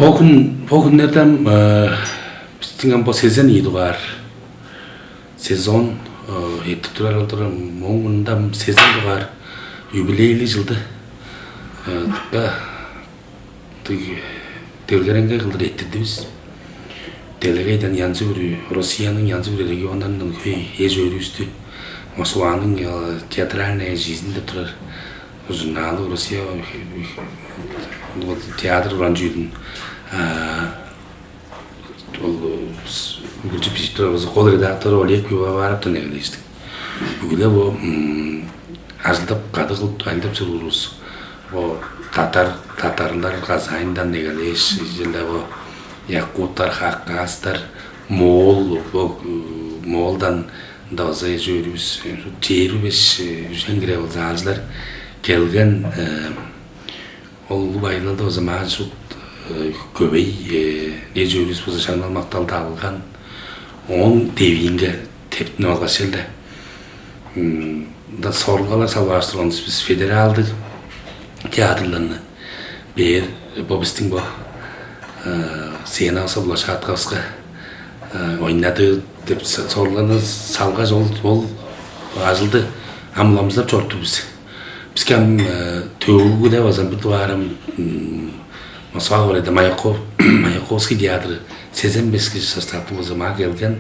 богуннердам биздин бо сезон идугар сезон эттүрөр олдор моңундам сезон дугар юбилейли жылды Делгеренге кылдыр еттирдибиз. Делегейден янзы бир Россиянын янзы бир регионунан көй эж өрүстү. Москванын театральная жизнь деп турар. Журналы Россия театр ранжүйдүн Гүлчү Пичтовыз кол редактор Олег Пивоваровтан эгилештик. Бүгүлө бу ажылдап кады кылып айдап жүрүбүз. Татарлар Казаньдан эгелеш, жылда бу якуттар, хакастар, Моолдан даза жүрүбүз. Терүбеш жеңгире болзалар келген ол байлады о zaman шут көбей ежөрүс болса шаңнал макталды алган 10 девинге тептин алгаш элде. Да соргалар салбаштырганбыз биз федералдык театрларны бер бобистин бо сена соблашаткаска ойнады деп сорланы салгаш ол ажылды амламыздап чортту биз. Бизге төгүгү деп азан бир дуарым Москвада Маяковский театры сезен беске составы болса ма келген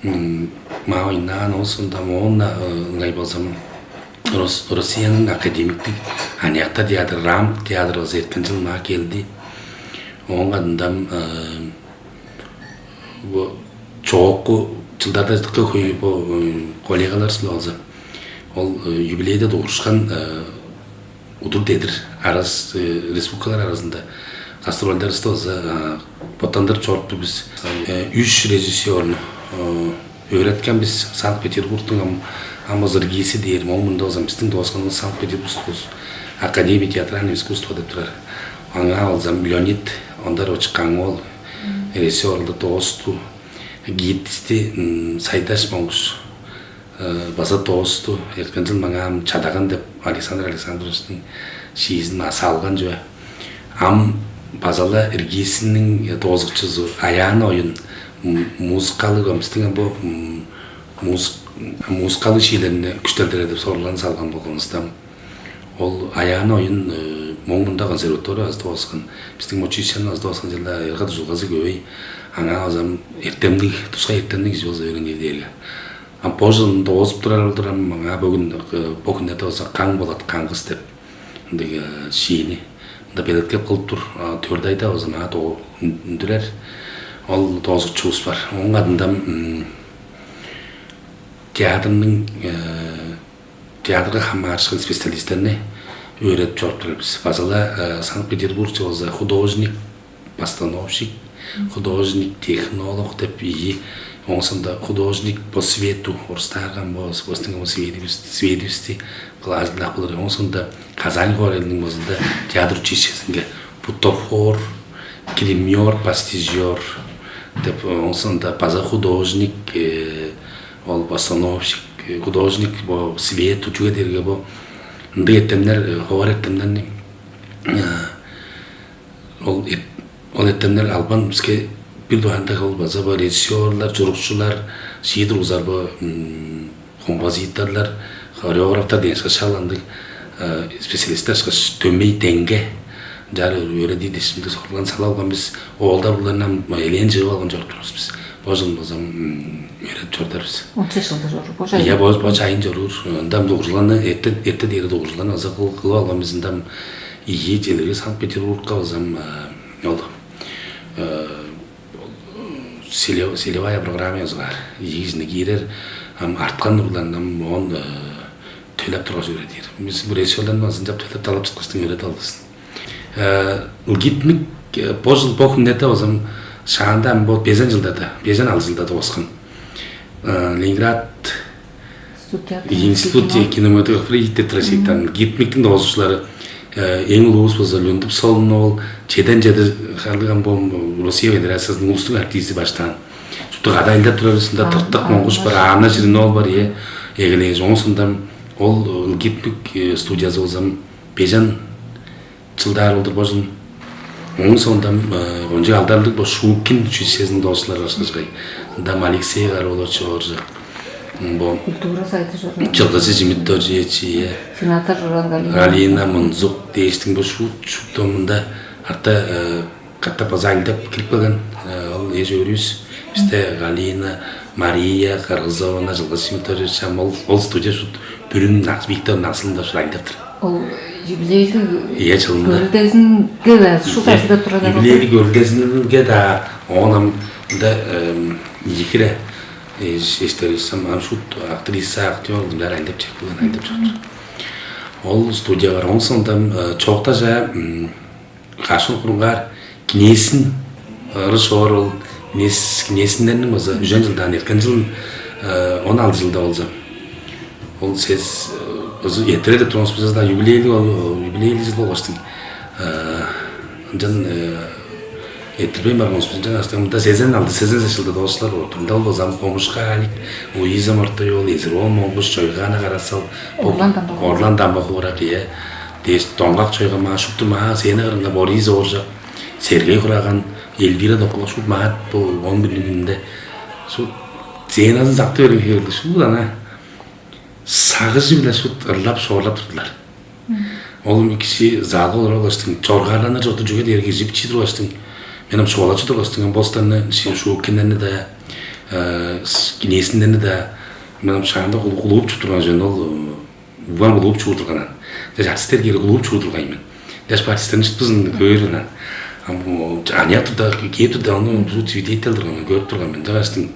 ма ойнаған осында моонна ыңгай болсам Россиянын академиктик анякта театр Рам театры болса эрткен жыл ма келди. Оңгандам чоокку жылдарда көй коллегалар болса ол юбилейде doğuşkan Udur dedir arası respublikalar arasında gastrolder olsa потандырып чортту биз 3 режиссерну öğretken biz Sankt Peterburg'un Amazırgisi diyelim onun da o zaman bizim dostlarımız Sankt Peterburg Akademi Teatralne Iskustvo деп турар. Аңа алсам Леонид ондар о чыккан ол режиссерлы досту гидисти Сайдаш Моңгуш баса досту эрткен жыл мага чадаган деп Александр Александровичтин шиизин салган жөө. Ам базала Иргисинин тоозукчусу Аян ойын музыкалык амстыган бу музыкалык шиилерин күчтөлдөрө деп сорлан салган болгонубуздан ол Аян ойын Моңгунда консерватория азды болсын, биздин училищенин азды болсын жылда эргат жылгасы көбөй. Аңа азам эртемдик, тушка эртемдик жолзо үйрөнгөн дерге. Позже доозуп турар олдурам, аңа бүгүн бокунда болсо каң болот, каңгыс деп. Деге шиини. Да белеткеп кылып тур, төрдайда о zaman то үндүлөр. Ол тоозукчубуз бар. Онун адында театрга хамаарчылык специалисттерине öğretip çorpturuz. Fazla Sankt-Peterburg'da olsa художник, постановщик, художник, технолог деп iyi. Ondan художник по свету, орстарган болса, постинган сведущий, плазлах булар. Ondan Казань городының болсында театр училищесинге бутафор, гример, пастижер деп. Ondan паза художник, ол постановщик, художник по свету, чуга дерге бо. Еттемдер, ховар еттемдерни ол еттемдер албан бизге бир дуанда кылбаса бар режиссерлар, журукчулар, шийдургузар бар, композиторлар, хореографтар деген шаландык специалисттер төмөй теңге жары өрөдү десимде сорлан сала алган биз оолдар булардан элен жыгып алган жоктурбуз биз. Божун болсам öğretip çortarız. 30 yılda jorur. Ya boz ayın jorur. Dam doğrulanı ette deri doğrulanı azı kıl algam bizim dam iyi jeleri Sankt Peterburg'ga olsam oldu. Selevaya programı yazılar. İyisini girer. Artkan nurlarından on töylep turası öğretir. Biz bu reisiyondan azınca töylep talap çıkmıştın öğret aldısın. Gitmek bozul bokun nete o zaman Şahandan bu 5 жылдарда, 5 жылдарда осқан. Ленинград институт кинематографии деп трасектан гитмиктин доозучулары эң улуубуз болсо Лөндүп Солун ол чеден жеде калган бом Россия Федерациясынын улустук артисти баштан. Шуптук адайында турабысында тыртык моңгуш бар, ана жиринол бар эгелеги оңсундан ол гитмик студиясы болсам 5 жылдар болду божун Onun sonunda onca aldarlık bu Şukin şişesinin dostları başkasıgay. Da Alexey Garolovich orja. Bu Kultura saytı jornal. Çılgısı Jimittorjiye. Senator Roran Galina Munzuk değiştin bu şu domunda hatta katta pazarda kirip kalgan ejörüs işte Galina Maria Karzovna Çılgısı Jimittorjiye şamal ol studiya şu bürün Viktor Nasıl'da şuraydadır. O jubileyli İyi çalındı. Gördezin gıvaz şu karşıda turada. Jubileyli gördezin gıda onam da yikire işte şu aktrisa aktörler aydap çekilgan aydap çekilgan. Ol studiya var. Onun sonunda çoğtaca karşılık kurumlar kinesin rışor ol kinesinden mi olsa 3 yıldan erken yıl 16 yılda olsa. Ol ses yetere transposada jubileyli yıl oluştu. Can yetirmeyim var transposada aslında sezen aldı sezen seçildi dostlar ortamda o zaman komuşkalik o izam orta yol izir o mongoş çoygana karasal Orlandan bakırak ya des toңгак çoyga maşuktу ма seni kırınga Boris orja Sergey kuragan Elvira dokula şu maat bu 11 gününde şu seni azı zaktı öyle şu da ne sağızı bile şu ırlap sorlap tuttular. Oğlum ikisi zağı olarak ulaştın. Çorgarlarına çok da cüge dergi jipçi ulaştın. Benim şoğlacı da ulaştın. Bostanı şu kinlerini de kinesinden de benim şahında kulup tutturan jön ol. Bugan kulup çuğurturgan. Dej artistler geri kulup çuğurturgan men. Dej partistten çıtpızın görürün. Ama aniyatı da kiyetü de onu şu tüydeteldirgan görüp turgan men. Dejastın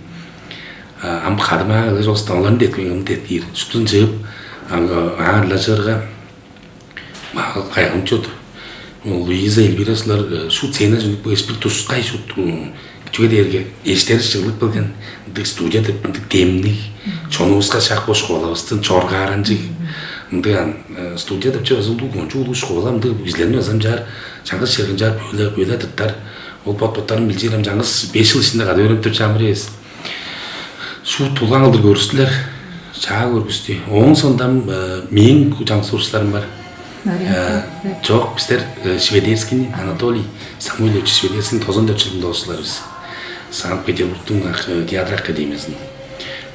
am kadma dej ostanlarını detkigen detkiir. Şutun çıgıp ağırlaşırga kaygım çoğdu. Luisa Elviraslar şu sene jönük bu espiritus kay şu çünkü dergi eşleri çıgılık bilgen dik studiya dik temlik çoğunuzga şak boş kolavastın çorgarancı mındıgan studiya dik çözüm bu goncu ulu şkolam dik izlerini özüm jar çangız şergin jar böyle tıttar ol patpatların bileceğim çangız 5 yıl içinde kadar öğrenip çamırıyız şu tulan aldır görüstüler çağa görgüstü onun sonundan meyin kucağın sorularım var. Çok bizler Şvederskin Anatoliy Samuilovich Şvederskin 94 yılında dostlarız. Sankt Peterburg'un Tiyatro Akademiyası'nın.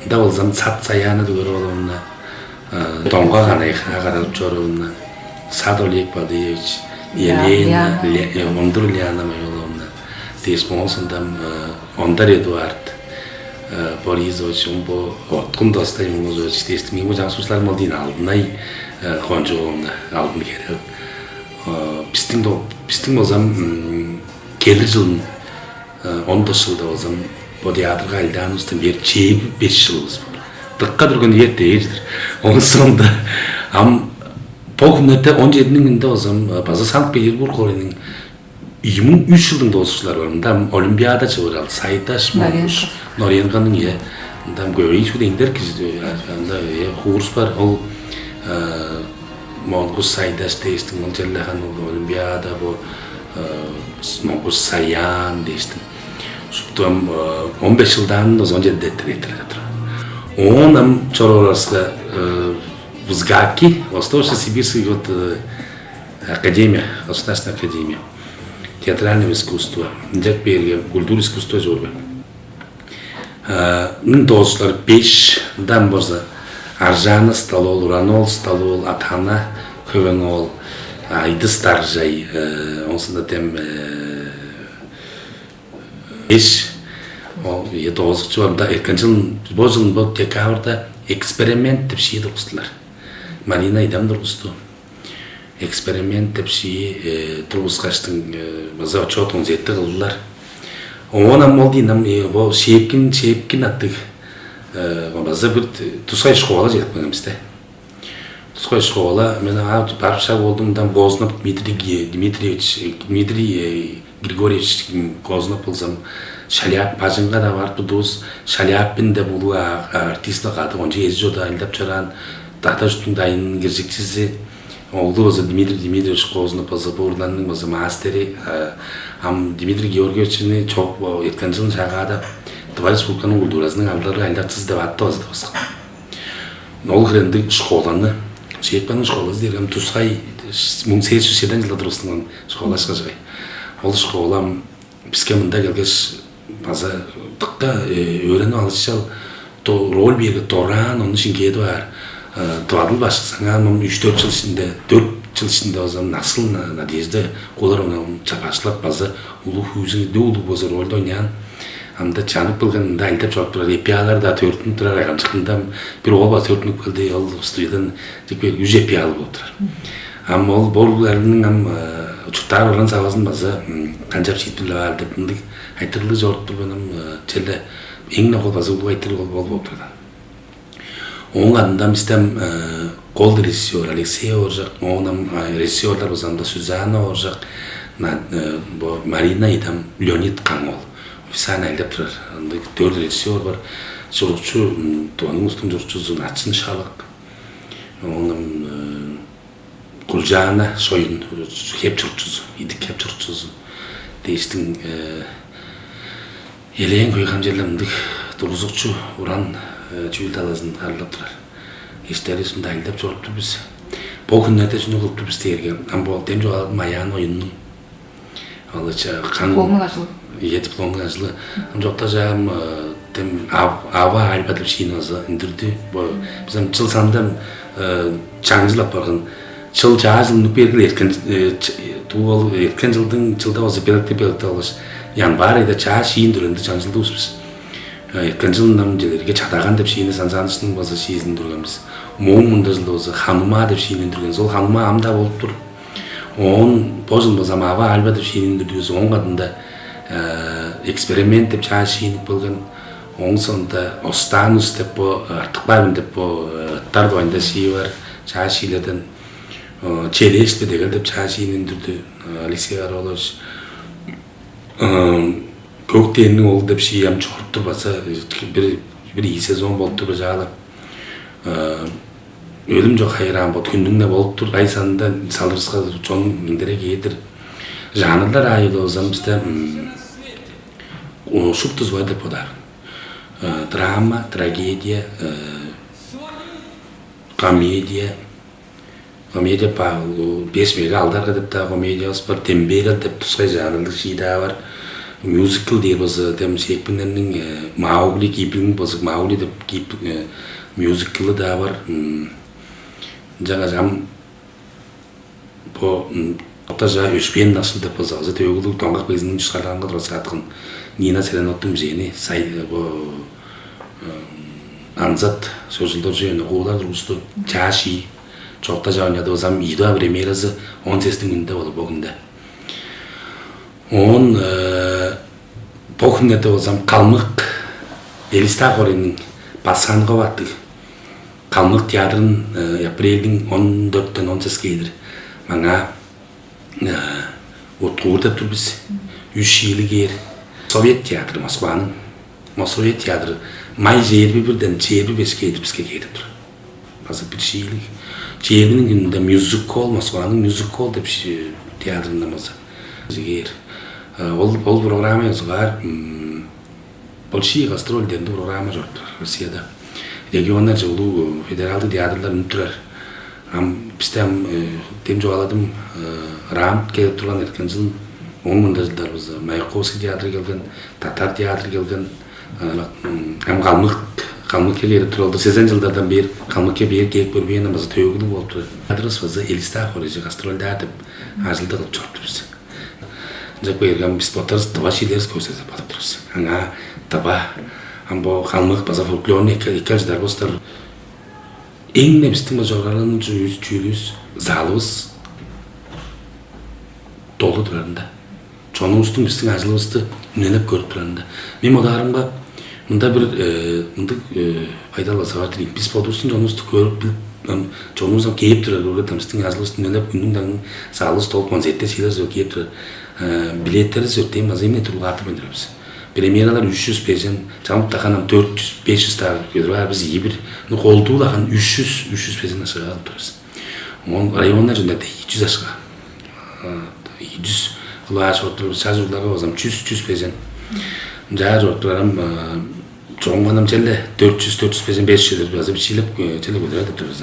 Da o zaman Sat Sayana da görüyor onunla. Tonga Ganayık Agarab Çorov'unla. Sad Oleg Badiyevich, Yelena, Ondur Liana Mayolon'la. Desmo olsundan Ondar Eduard, Borisovich, bu Otkun dostayım Ozoviç, destim. Bu cansuslar maldin aldınay. Konjoğumda aldım geri. Pistim o zaman gelir yılın 10 yılda o zaman bu tiyatro halden ustam bir çeyip 5 yılımız var. Dıkka durgun yer değildir. Onun sonunda Pogmete 17'nin günde o zaman bazı Sankt Petersburg Oray'nın 23 yılında oluşlar var. Dam olimpiyada çağırıldı. Saydaş Monguş Noryenkan'ın ya. Dam göreyi şu deyinler ki kurs var. O Mongols saydaş değiştim. Moncellahan olimpiyada bu Mongols sayan değiştim. Şuptum 15 yıldan o zaman ceddettir. Onam çororasga vzgaki, Восточно Сибирская вот академия, Государственная академия театрального искусства, Джекберга, культура искусства журба. Достlar 5 дан болса Аржаны сталол, Уранол сталол, Атана Хөвенол, Айдыс Таржай, онсында тем 5 o 9 yılda erkencilin bu yılın bu dekabrda eksperiment деп şey durdular. Marina idam durdu. Eksperiment деп şey duruşkaştın bazı çok 17 yıllar. Ona moldinam bu şepkin attık. Bazı bir Tuzay şkola jetmemizde. Tuzay şkola men barışa olduğumdan Boznap Dmitri Grigorьевич Goznap olsam Şalyap pajınga da var tuduz Şalyap'ın da bu artistlik adı onca ezjoda aldap çaran tahta üstün dayının gireceksizi oldu o zaman Dmitri Goznap olsa buradanın o zaman masteri ham Dmitri Georgievich'ini çok etkincinin şakada Tavares Vulkan'ın kulturasının aldığı aldapsız da vattı o zaman ol krendik şkolanı Şehitpanın şkolası diyelim Tuzay 1807 yılda durustundan şkola çıkacak. Oluşqa olam bizge mında gelgеш bazı tıqqa öğrenip alışal to rol bir toran onun için kedi var. Tuadıl başlasana 3-4 yıl içinde 4 yıl içinde o zaman nasıl nadejde kolar onu çapaşlap bazı ulu hüzün de ulu bazı rolde oynayan hamda çanıp bilgen da intep çok durar epiyalar da törtün durar ayağım çıkında bir oba törtünük bildi yol stüdyodan tekrar 100 epiyalı oturar. Ama ol bollarının ham uçuklar olan savazın bazı kancap şitbirle var depindik aytırlı zorttur benim çelde eng nokol bazı ulu aytırlı bol oturdu. Onun adından istem kol rejissör Alexey olacak, onun rejissörler o zaman da Suzanna olacak, bu Marina idam Leonid Kangol. Sana elde durar. Dört rejissör var. Çocukçu, doğanın üstün çocukçu Zunatçın Şalık. Onun Gulcana Soyun, hep çocukçusu, idik hep çocukçusu. Değiştin eleyen koygan yerlerimdik, doluzukçu uran çüyül alazın harlap durar. İşleri üstünde elde çocuktu biz. Bu günlerde şunu kılıptı biz derken. Ama bu demci oladım ayağın oyunun. Alıca kan... Olma kaçlı. Yetip olma kaçlı. Jokta jam dem ava albatıp şeyini azı indirdi. Bizim çıl sandam çangızlap bargın. Çıl jazılını belgili erken tuğal erken жылдың çılda olsa belirtti olmuş. Yani var ede çağ şeyin düründe çangızıldı biz. Erken жылдың jelerge çatağan dep şeyini sansanışının bazı şeyini durganız. Moğumunda жылда olsa hanıma dep şeyini durganız. Ol hanıma amda olup dur. On bozulma zamava albatıp şeyini durduğuz. On kadında eksperiment dep çağ şeyini bulgan. On sonunda Ostanus dep bu artık var dep bu tarda oyunda şey var. Çağ şeylerden çeleşti de dep çağ şeyini durdu. Alexey Aroloş Gökten'in oldu dep şey hem çorttu basa bir iyi sezon boldu bacağla. Ölüm çok hayran bu gününde bolup dur ay sanında saldırısına çoğun indirek yedir. Janrlar ayrı o zaman bizde şup tuz var depoda. Drama, tragedya, komedya. Komedya pahalı. 5 mega aldar kadar da komedya var. Tembel dep tuzga janrlı şey daha var. Musical diye bazı dem şeypinlerin Mowgli gibi bazı Mowgli de gibi musical'ı da var. Жаңа по отажа өшпен насылды поза за төгілу тоңғақ безінің шығарғанға тұрасы атқын Нина Селеноттың жені сай анзат сөзілді жүйені қоғылар тұрғысты чаши çoğta жауынады озам иду премьерасы 10-сестің күнді олы бұғында. Он бұғындады озам қалмық Елиста Қоренің басқанға баттық. Kalmık Teatr'ın April'in 14'ten 18'dir. Bana oturdu tur biz 3 yıllık yer. Sovyet Teatrı Moskva'nın. Sovyet Teatrı may 21'den 25'e bizge geldi tur. Bazı bir şeylik. 20'nin gününde musical Moskva'nın musical da bir teatrında masa. Yer. Ol programı yazılar. Bolşi gastrol dendi programı var Rusya'da. Regionlarca ulu federaldi teatrlar unuturar. Bizde demci aladım Ram gelip duran erken жылın 10 munda жылдар biz Mayakovski teatrı gelgen, Tatar teatrı gelgen, hem Kalmık'a gelip duraldı. 80 жылдардан beri Kalmık'a bir gelip görmeyen namazı tövgülü olup durar. Teatrız fazla Elista Horeci gastrolde atıp hazırda kılıp çorptu biz. Ancak bu yerden biz batarız, tava şeyleriz koysayız batıp dururuz. Tava bu kalmık bazı folklorun ekajlar bostar. En nebistim ajarlarının cüyüz, zalımız dolu durarında. Çoğunun üstün üstün acılı üstü ünlenip görüp durarında. Benim odarımda bunda bir faydalı basa var dedik. Biz podursun çoğunun üstü görüp çoğunumuzdan keyip durar. Orada üstün acılı üstü ünlenip ünlünden sağlı üstü olup konzette şeyler zor keyip durar. Biletleri zörteyim bazı emin ettirul artıp öndürüyoruz. Premieralar 300 peşen, çamut takanam 400-500 tane görüyor. Biz iyi bir koltuğu takan 300 peşen aşağı alıp dururuz. Onun rayonlar üzerinde de 200 aşağı. 200 kulağa şortları, şarjörleri o zaman 100 peşen. Cahar şortlarım çoğunmanım çelle 400 peşen 500'ler bazı bir şeyle çelle götürüyor dururuz.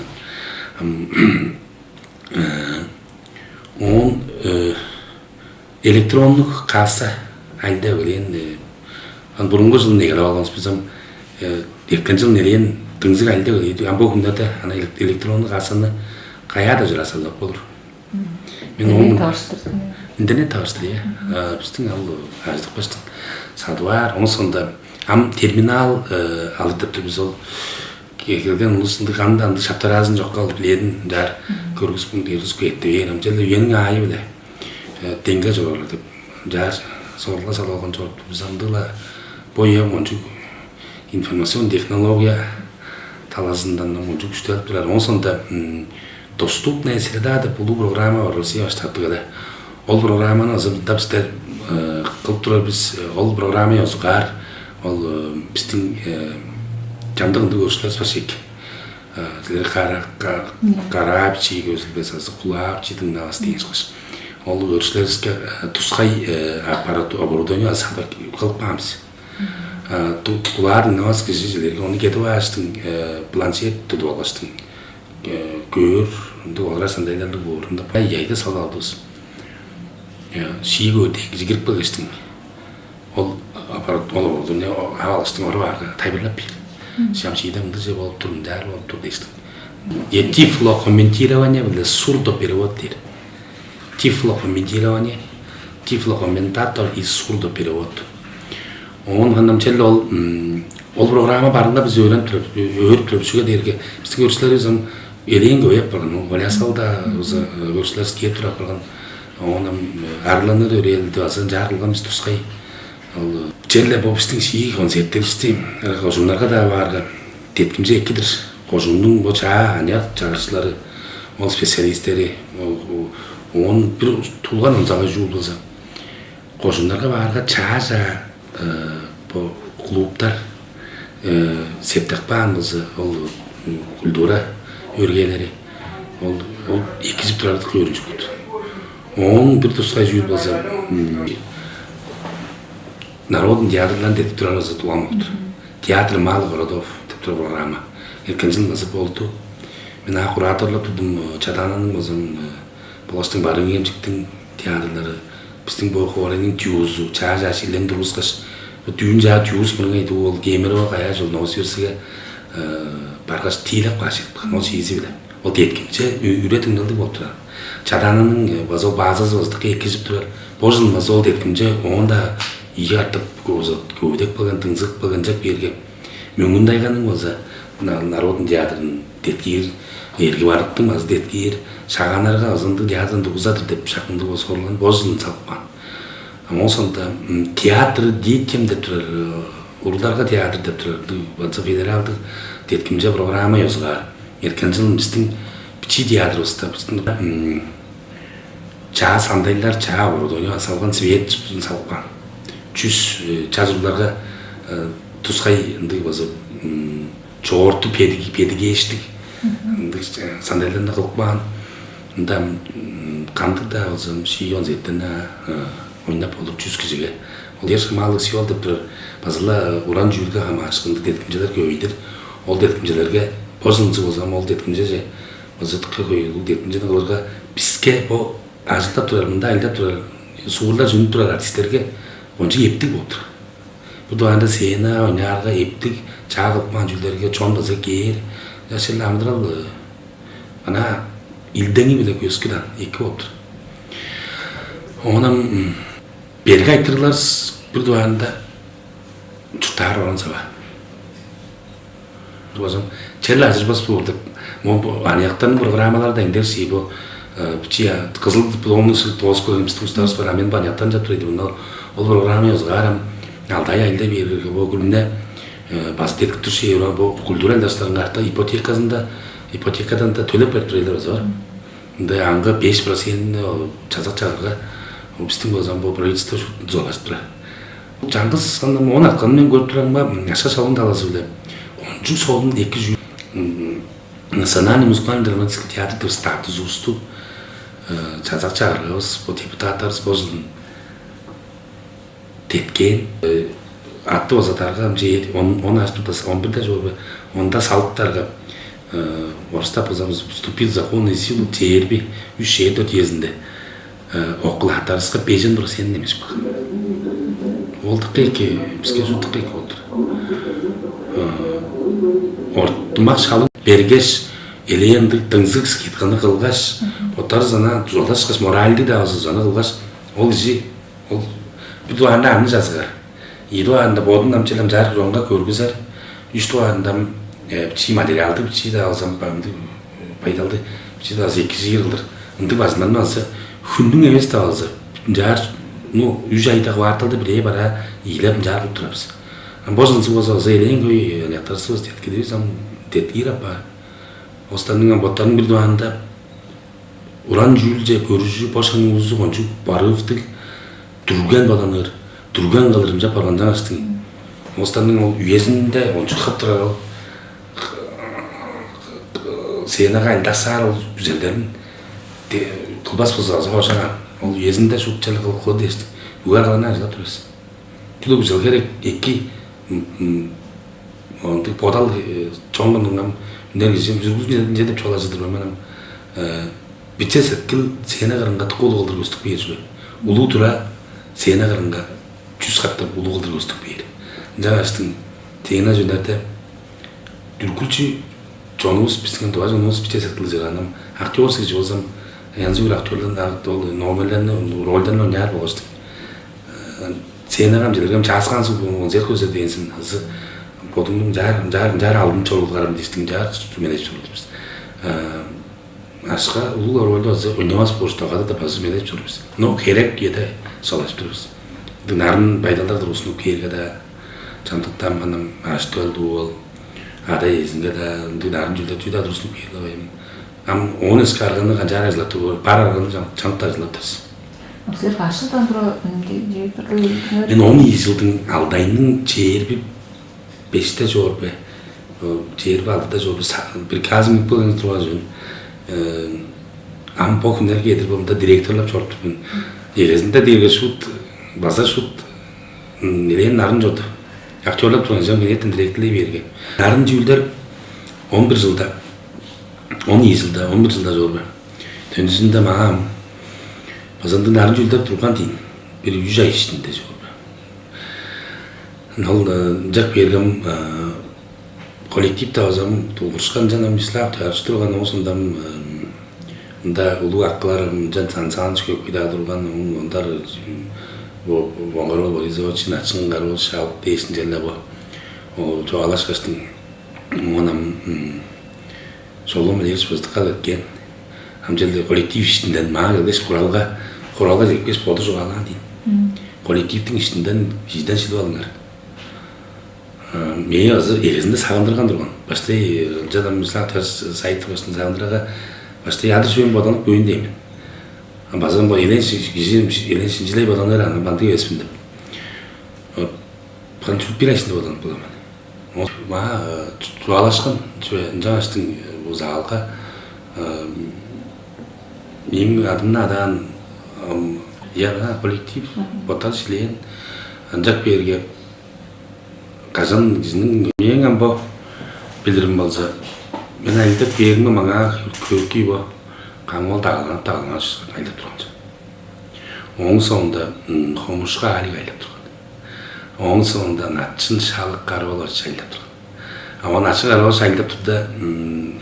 Onun электрондук касса айда билен бурунку жылы негелеп алганбыз бизам эрткен жылы нерен тыңзык айда билет амбо күндө ана электрондук кассаны каяда жыра салып болор. Мен интернет таштыр я. Биздин ал аждык баштын саты бар. Onun sonunda terminal алып деп биз ол келген улусунду кандай шаптаразын жокко алып биледин жар көргүзүп кетти. Эми жерде үйөнүң айы беле. Теңге жолор деп жар сорго салып алган жок. Биз андыла боя мончу информацион технология таласындан мончу күчтөлүп турат. Onun sonunda доступная среда деп бул программа бар Россия штатында. Ол программаны азырда биздер кылып турабыз. Биз ол программа жазгар, ол биздин жандыгынды көрүшлөр спасибо. Силер карап чий көзүлбөсөз кулап чийдин нас деген чыгыш. Ол көрүшлөрүзгө тускай аппарат оборудование сатып кылып бамыз. Кулардын нас кишилерге оны кетип аштын планшет тутуп алыштын. Көр, дуалар сандайларды борунда яйда салабыз. Шийгө жигирип калыштын. Ол аппарат оборудование алыштын орбага тайбырлап бир. Шамшийда мындай же болуп турундар болуп тур дейсиң. Тифлокомментирование биле сурдоперевод дейт. Тифлокомментирование, тифлокомментатор и сурдоперевод. Он гандамчел ол программа барында биз өйрөнүп туруп шуга дерге биздин көрүшлөрүбүз элең көбөйүп барган. Голасалда көрүшлөр кеп туруп барган. Онам арланыр өрелди азын жарылган биз тускай. Ал жерде бу биздин шии концерттерибизди кожундарга да барга теткимже экидир. Кожундун бу аняк чыгарычлары, ол специалисттери, он бир тулган онзага жуулбаса. Кожундарга барга чаажа бу клубдар септакпан болсо ол культура өргелери ол экизип турарды көрүнүш болду. Он бир тускай жүйүп болсо народный театрлан деп турабыз туламапты. Театр малых городов деп тур программа. Эркен жыл насып болду. Мен кураторлук тудум Чадананын болсун Болостун барын эмчиктин театрлары биздин бу хоренин тюзу чаажа шилен дурускаш дүйүн жаа тюз мургай ол кемеро кая жол новосибирскиге баргаш тийлеп кашык ол шииси биле. Ол теткимче үйрөтүңдү болуп турат. Чадананын базо базасы болсо экизип турат. Божун базол теткимче онда ияртып көбөдек болгон тыңзык болгон жак берге мөңүндайганын болсо народный театрын теткир эрге барыптын аз теткир шаганарга азынды театрын тугузатыр деп шакынды босорулган божун салпан. Ошонда театр детям деп турар, урларга театр деп турар. База федералдык теткимже программа жазгар. Эркен жыл биздин бичи театрыбызда биздин чаа сандайлар чаа оборудование салган свет салган. Чүз чажууларга тускай ынды болсо чорту педигештик сандайларда кылыкпаган. Мында кандыда болсо шийон зеттен ойнап болуп 100 кишиге. Ол ешкималык сыйол деп турар. Базыла уран жүйүлгө хамашкынды теткимжелер көбөйдүр. Ол теткимжелерге божунчу болсо ол теткимже же базытыкка көйүлүп теткимжелер оларга бизге бу ажылтап турар, мында айдап турар. Суулар жөнүп турар артисттерге ончу эптик болуп турар. Бу дуанда сена ойнарга эптик чагылпан жүлдөргө чоң база кээр. Жашыл амдырал ана илдеңи биле көскүдан эки болуп турат. Онам берге айтырлар бир дуанда чутар оран саба. Бозом чел ажырбас болду. Мо анияктан программаларда индерси бу бичия кызыл дипломны тоз көрүмүстү устарыс бар. Мен баняктан жатырды мына ол программа жазгарам. Алтай айда берге бу күнүнө бас теткип турчу евро бу культура элдаштардын карта ипотекадан да төлөп берип турган бар. Мындай аңга 5% чазак чыгарга биздин болсом бу правительство жолашып турат. Жандыз оны аткан мен көрүп турам ба, Яша Салын таласы биле. 10 солдун 200 национальный музыкальный драматический театр статус усту чазак чыгарабыз, бу депутаттарыбыз болсун теткен атты базатарга же 10 аштыртасы 11 жолу онда салттарга Орыстап болсамыз вступил в законную силу терби 3-4 езинде окул хатарысқа бежен дұрыс сенін емес бақ. Ол тыққайке, бізге жу тыққайке отыр. Ортымақ шалым бергеш, елеендік дыңзық скетқаны қылғаш, отар зана жолдашқаш моральды да азы заны қылғаш, ол жи, ол бүді анда аны жазығар. Еду анда бодын намчелам жарық жоңға көргізер, үшті андам бичи материалды бичи да алсам пайдалды бичи да азы екі жиырылдыр. Үнді басынан алса, хүндің емес та алса, жар, үш айдағы вартылды біле бара ийлеп жарып тұрапыз. Божынсы болса, зейлен көй, аяқтарсы өз детке дейсам, детке рапа. Останның боттарын бір дуанда, уран жүйіл же көріжі, бошқаның ұзы қончу барывдың, түрген баланыр, түрген қалырым жап барғандан астың. Останның ол үйезінде, ончу қаптыра ал, сенаға індасар ол güzelдерін, қылбас болса азы қошаған. Ол үйезінде шутчалық қыл қылы десті. Уғар қалана ажылап тұрыз. Түлі güzel керек, екі подал чоңғыныңам нергізем жүргізген жетіп чола жыдырма менім бітсе сәткіл сені қырынға тұқылы қылдыр көстік бейір жүрі. Улу тұра сені қырынға жүз қаттап улу қылдыр көстік бейір. Жаңа аштың тегіна жөнерді дүркілчі жонуыз бістіген туа жонуыз бітсе сәткіл жығанам. Актер сәкші болсам, янзы бір актерден номерлерін, ролден ойнар болғаштың. Сені қам жедіргем жасқан сұң бұның зер көзі дейінсін. Бодыңның жар алдын чоғыл қарам дейістің жар мен әйіп жүрдіміз. Ашқа ұлы рөлді азы ойнамас болыштауға да базы мен әйіп жүрдіміз. Но керек еді солашып тұрмыз. Нарын байдалдар дұрысыны керге да жамдықтан ғаным ашты өлді ол. Ада езінге да нарын жүрді түйді дұрысыны керге байым. Оны ескі арғаны жар әзілап тұры, бар арғаны жамдықта әзілап тұрсы. Сіздер қашылдан тұра директорлы өтінер? Мен 10 жылдың алдайының жербі 5-те жорбы, жербі 6-та жорбы, бір қазымық болғаны тұрға жөн. Ам по күнерге едір болымда директорлап жорып тұрмын. Егезінде дерге шут, база шут, нелен нарын жорды. Актерлап тұрған жан менеттен директорлай берге. Нарын жүйілдер 11 жылда, 12 жылда, 11 жылда жорбы. Төндісінде мағам, Базандың нарын жүйілдер тұрған дейін, бір 100 ай ішінде жорбы. Ол жақ бергім коллективті азам тұлғыршқан жанам ислап тәрші тұрған осындам онда ұлы аққыларым жан сансаныш көкейді адырған ондар оңғар ол Боризович, Начыңғар ол шауық дейсін жәлі бұл жоғалаш қаштың онам жолым әлеріш бұздыққа өткен амжелді коллектив ішінден маға кілдеш құралға жекпес боды жоғалға дейін. Коллективтің ішінден жиден шилу алыңар. Мені азыр егізінде сағындырған тұрған. Баштай жадам мыслақ тәрс сайты башын сағындыраға баштай ядыр жөйін боданып бөйін деймін. Базан бұл елен шинжилай боданыр аны банды өспіндім. Бұған чүп бір айшында боданып боламын. Ма жоғалашқан жаңаштың бұл зағалға менің адымна адан яға коллектив ботал шілейін анжақ берге қазан кезінің ең амбо білдірім болса мен әлдіп беріңі маңа көркей бо қаңол тағылған айлап тұрған. Оң соңында қомышқа әлік айлап тұрған. Оң соңында натшын шалық қаруал өтші айлап тұрған. Ауан натшын қаруал өтші айлап тұрда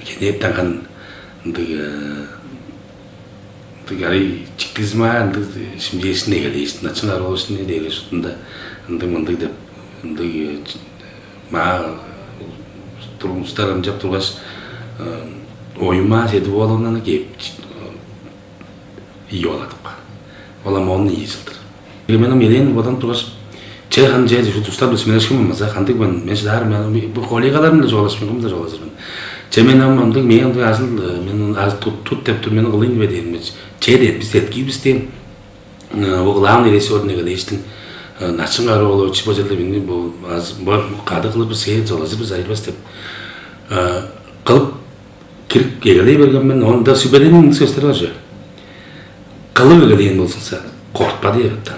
кенеттен қан Gari çıktızma, şimdi esne gelişti. Naçınlar olsun ne değil, şutunda, andık da, ma durumsuzlarım cep turgaş, oyuma sedi olanlarına gelip iyi oladık. Olam onu iyi yıldır. Benim yeleğin odan turgaş, çayhan caydı şu dostlar biz meşgul olmaz. Kandık ben meşgul ben bu kolegalarımla jolaşmıyorum da jolaşırım. Cemenam andık men asıl men az tut tep tur men qılın ve deyim. Çeyde biz etki bizden oğlan neresi örneğe değiştin. Naçın qarı olu çipojelde beni bu az qadı qılıp seyir jolaşır biz ayırбас деп. Qılıp kirip egeley bergen men onda sübelenin sözleri var. Qılıp egeleyen bolsa qortpa deyapti.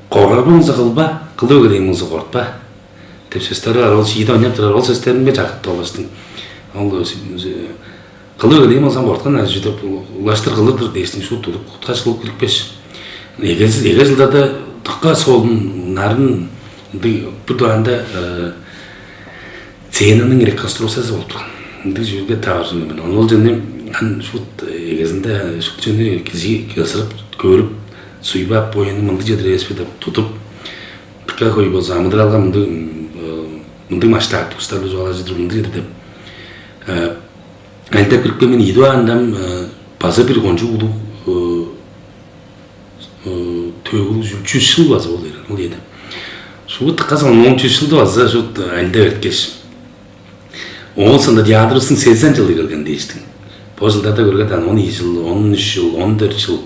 Qorabınızı qılba, qılıp egeleyen bolsa qortpa. Деп сөздері ол жиді ойнап тұрар, ол сөздерін бе жақытты оластың. Ол Kılığı diyeyim o zaman ortadan azıcık ulaştır kılıdır değiştin şu tutup kaç kılık kırpış. Egesiz yılda da tıkka solun narın bu doğanda Çeyin'in rekonstruksiyası oldu. Şimdi jürge tarzını ben. Onun için ben şu egezinde şu çünkü kizi kesirip görüp suybap boyunu mındı jedir espede tutup tıkka koyup o zamandır algan mındı maçta tutustarlı joğalacıdır mındı jedir dep. Elde kırıkta men idu andam bazı bir koncu ulu tögül 300 yıl bazı oluyor. Ol yedi. Şu tıkka sonra 13 yılda bazı şu elde ötkeş. Onun sonra tiyatırısın 80 yılı gelgen değiştin. Bu yılda da görgeden 12 yıl, 13 yıl, 14 yıl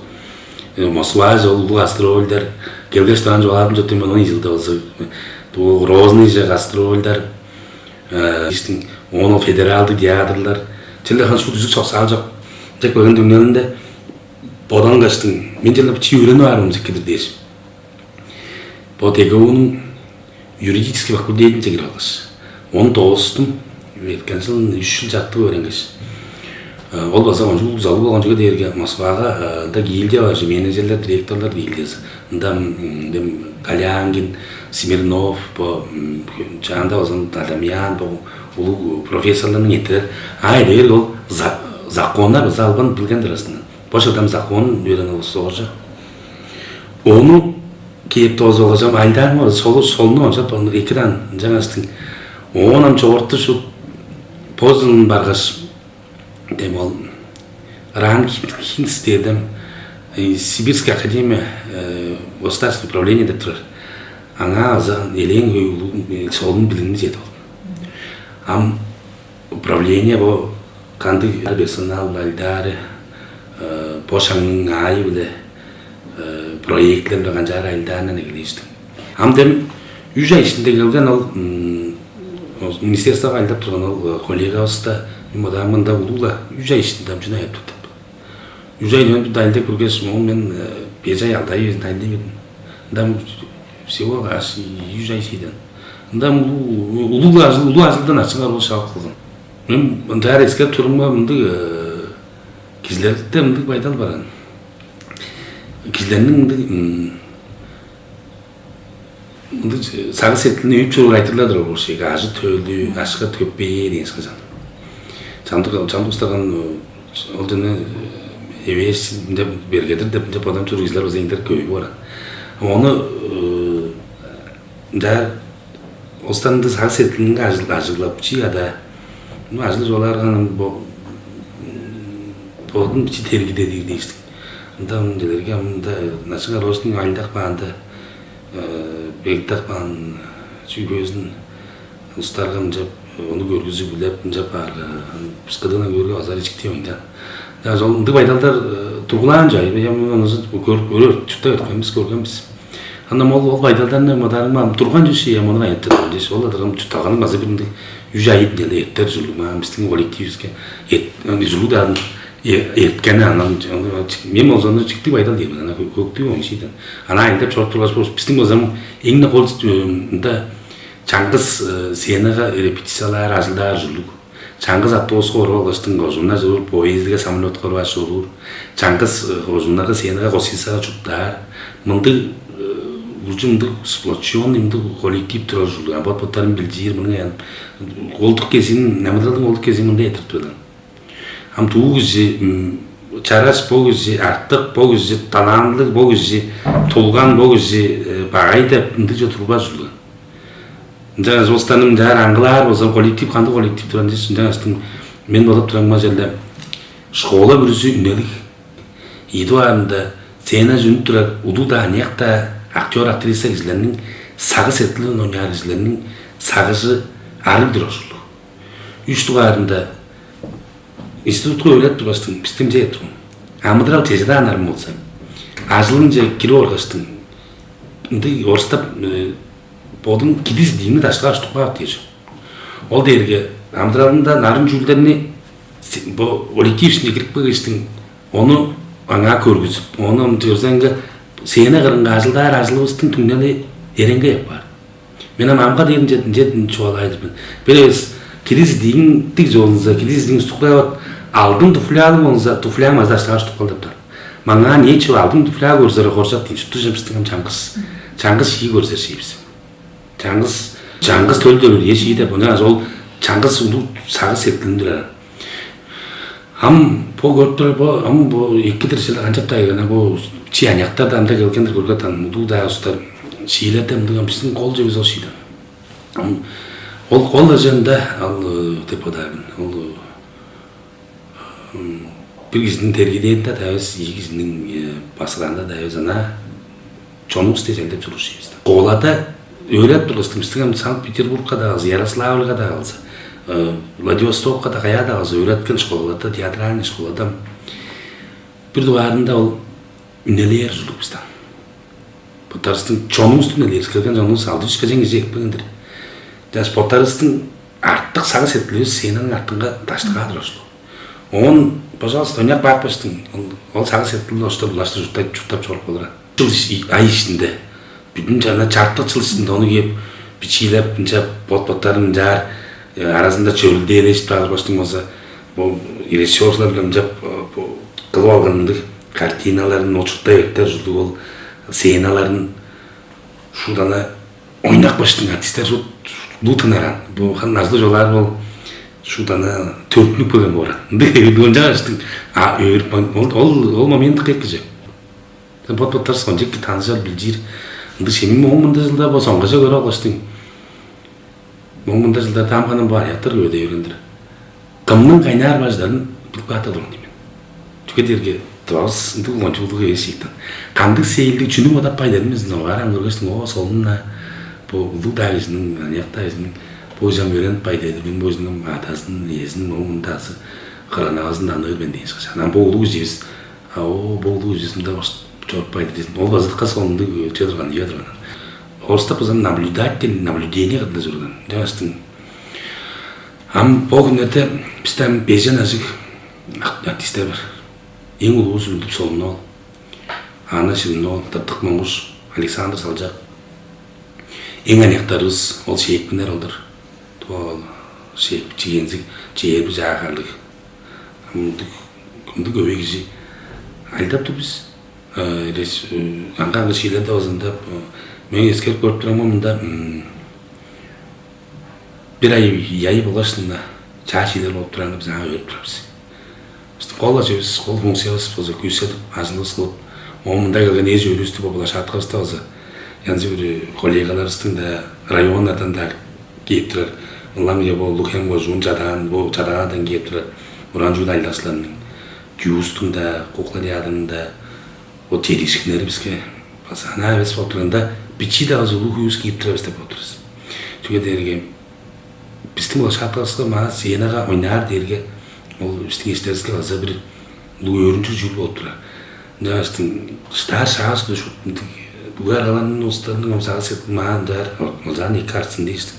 Moskva yolu gastroller gelgeç taran joğalarım jotim 12 yılda olsa bu Roznije gastroller işte onu federaldı tiyatırlar Çelle han şu düzük çok sağlıcak tek bakın dünyanın bodan kaçtın men çelle bir çiğ var mı zikir deyiş bu tegovun юридический fakultetin çekir alış onu dostum Etkensin 3 yıl jattı öğrengeç. Olmasa oncu zalı bolgan joga derge Moskvaga da gilde var, menajerler, direktorlar gildesi. Dem Galyangin, Smirnov, bu çağında olsan Adamyan, bu ulu profesörlerin yettiler. Ay der ol zakonlar zalban bilgendir aslında. Boş adam zakon öğren olsa olacak. Onu kiyip toz olacağım aydan var, solunu olacak, onu ekran canastın. Onun çoğurttu şu Pozun bargaz dem ol ran hints dedim Sibirская академия государственного управления де тұрар. Аңа азан елең солын білімді жеді ол. Ам управление бо канды персонал валдары пошаңның айы біле проектлер білген жары айылдарына негелештім. Ам дем үй жай ішінде келген ол Министерство айылдап тұрған ол коллега осыда мында улула үй жай ішінде жина ептіп. Үй жайын дайылда көргес мен бежай алтай дайылда едім. Дам всего аж үй жай сейден. Дам улу ажылдан ашыңар ол шалық қылған. Мен дәр ескеп тұрмға мұнды кезлерді мұнды байдал баран. Кезлерінің сағы сетіліне үйіп жүріп айтырладыр ол шеге. Ажы төлді, ашыға төппей деген сказан. Чамдық ұстаған ол жаны евес бергедір деп адам жүргізілер өзеңдер көйіп бара. Оны дәр останды сағы сетілінің ажылап чиғада ажылы жоларғаның болдың бічі тергіде дейді дейістік. Онда мұнделерге мұнда нашыңа росының айындақ бағанды бектақ баған сүйгөзін ұстарған жап, оны көргізі білеп жап барға. Бұсқадына көрге азар ешікте ойындан. Жолынды байдалдар тұрғылан жай, оны көрір, жүтті өткенбіз, көргенбіз. Анам ол байдалдан мадарың тұрған жүші, оны айыпты дұрдеш. Ол адырғым жүттағаның азы бірінде үй жайып делді еттер жылу, біздің коллективізге жылу дадың ерткені анам, мен ол zonda çıktı байдал деймін, ана көкті оң шейден. Ана айындап шорт тұрғас болсын, біздің ол zaman еңді қолды Чаңғыз сеніға репетициялар ажылдар жылуг. Чаңғыз автобус қорғалғыштың қожуына жүріп, поездіге самолет қорғаш жүріп, Чаңғыз қожуынаға сеніға қосисаға жұттар. Мұнды ұжымды сплочион, мұнды коллектив тұрар жылуг. Абат бұттарын білдейір, мұның әйін. Олдық кезін, нәмідралдың олдық кезін мұнда етіп тұрдан. Ам туғы күзі, чарас бұл күзі, артық бұл күзі, таланлық бұл күзі, толған бұл күзі, бағайда мұнды жотырба жылуг. Жаңа жолстаным жар аңғылар болсам коллектив қанды коллектив тұран дейсің жаңастың мен болып тұраңма жерде школа бүрісі үнелік еду арында сена жүніп тұрар ұлу да анияқта актер актриса кезлерінің сағы сетілін ойнар кезлерінің сағыжы арып тұр ұшылы үштіғ арында институтқа өлет тұрбастың пістім жай тұрмын амыдырау тежеді анарым болсам ажылын жай кері орғаштың орыстап Bodum gidiz diyeyim de aşağı açtıklar diyeceğim. O derge Amdral'ında narın cüldlerini bu kolektif içinde girip geçtin. Onu ana körgüzüp, onu diyorsan ki sene kırınca acılı olsun tümleri erenge yapar. Ben amamga diyeyim jedin çoğalaydı ben. Biraz gidiz diyeyim dik yolunuzda gidiz diyeyim tutuklar алдын туфлялы болса туфлям аздаштай туқалдаптар. Маңа нече алдын туфля көрсөре хорсат дейт. Шуту жемстигем чаңгыс. Чаңгыс шии көрсөр шийбиз. Чаңгыс төлдөр ешиде буна ол чаңгыс сагыс эптилиндир. Ам по көртөр бо эки дирсел канчаптай гана бо чи анякта да анда келгендер көргөтан мудуда устар шийлерде мындаган биздин кол жебиз ошийди. Ол кол ажанда ал деподагын ол bir kişinin tergideyinde de öz, iki kişinin basılanda da öz ana çoğunluk stejelde çalışıyoruz. Kolada öğret duruştum. Sankt Peterburg'da da kaldı, Yaroslavl'da da kaldı, Vladivostok'ta da kaya da kaldı. Öğretken şkolada, tiyatralni şkolada bir duvarında ol üneliyer жүрдік бізде. Потарыстың çoğunluğu üneliyer, келген çoğunluğu салды, үшкәжен кезек білгендір. Потарыстың артық сағы сетілеуі сенің артыңға таштыға дұрашты. Он, пожалуйста, оняк бақпаштың, ол сағы сетілі оштар бұлашты жұттап чорып болыра. Ай ішінде, бүтін жаңа чарттық жыл ішінде оны кеп, бичилеп, бот-боттарын жар, арасында чөлді елешіп тағыр баштың болса, режиссерлар білем жап, қылып алғандық, картиналарын очықта ектер жүрді ол, сценаларын шудана ойнақ баштың артистер бұлтын аран. Бұл назды жолар бол шудана төртінік болған болған. Бұл жағаштың ол момент қеккі жеп. Бот-боттар сон жекке танысар білжир. Шемін моңмында жылда бұл сонға жа көрі алғаштың. Моңмында жылда тамғаным бар аяқтар өйде өрендір. Кімнің қайнар баждарын біліп қата тұрын деймен. Түкедерге тұрағыз ұнтық ончылдығы ешіктен. Қандық сейілді чүнім одап пайдалымыз. Оғаран көргештің о солынна бұл дағышының, аяқтағышының бұл жам өрен пайдайды. Мен бұл жының атасының, езінің, оңындасы, қыранағызын анығы бен дейін шықша. Бұл ұлығы жевіз, бұл ұлығы жевізімді жауап пайдайдың. Ол базытқа солынды өтедірған, едірған. Орыста бұзан наблюдение қадына жүрген. Жаңастың. Бұл күнеті бізден бежен әжік артистер бар. Ең ұлығы сүлдіп солын ол. Ана Шырын ол, Тыртық Моңғыш, Александр Салжақ. Ең аяқтарыз ол шейіппінер олдар. Ол шейіп чигензік, чейербі жағарлық. Күнді көбек жи. Айлдапты біз. Аңғаңғы шейлерді озындап, мен ескеріп көріп тұрамын мұнда бір ай яй болашында ча шейлер болып тұраңды біз аңға өріп тұрабыз. Қолға жөз, қол функциялыз болса күйсетіп, ажылыз қылып, оңында келген ез өрісті бұл шатқасты болса, янзы бір коллегаларыстың да районlardan da келіп тұрар. Олам е бұл Лухен бұл жуын жадағадан келіп тұрар. Оран жуын айласыларының күйістің да, қоқларядың да, o terişkinleri bizke pasana ves fotoğrafında biçi de azulu huyuz giyip тұрабыз деп отырыз. Çünkü derge bizden o şartlarsa ma senaga oynar derge ol üstün işlerizge azı bir bu örüntü jül otura. Nästin star şans da şu bu aralanın ustalarının amsağı set ma der o zaman ne kartsın değişti.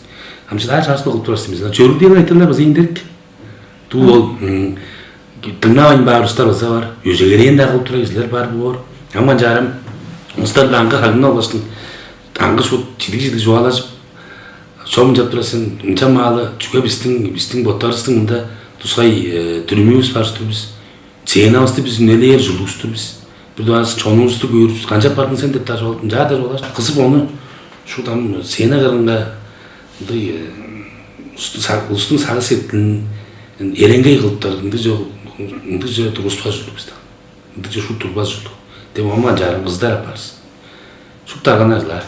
Ama star şans da oturasın biz. Çörük diye aytırlar biz indirdik. Tu ol tırnağın bağırışlar olsa var. Yüzelerin de oturar izler var bu var. Ama jarım ustalar angı halına ulaştın. Angı şu çidik joğalaşıp şom yaptırasın. Çamalı çünkü bizden botarısın da tusay türümüz var biz. Sena usta biz neler julustu biz. Bir de az çoğunluğustu görürüz. Kanca pardon sen de taş oldun. Jadar olaş. Kısıp onu şuradan sena karında ustun sağız ettin. Erengey kılıptar. Ndıca duruşpa julu bizde. Ndıca şu turbaz julu. Devam ama jarım kızlar yaparız. Şu targanazlar.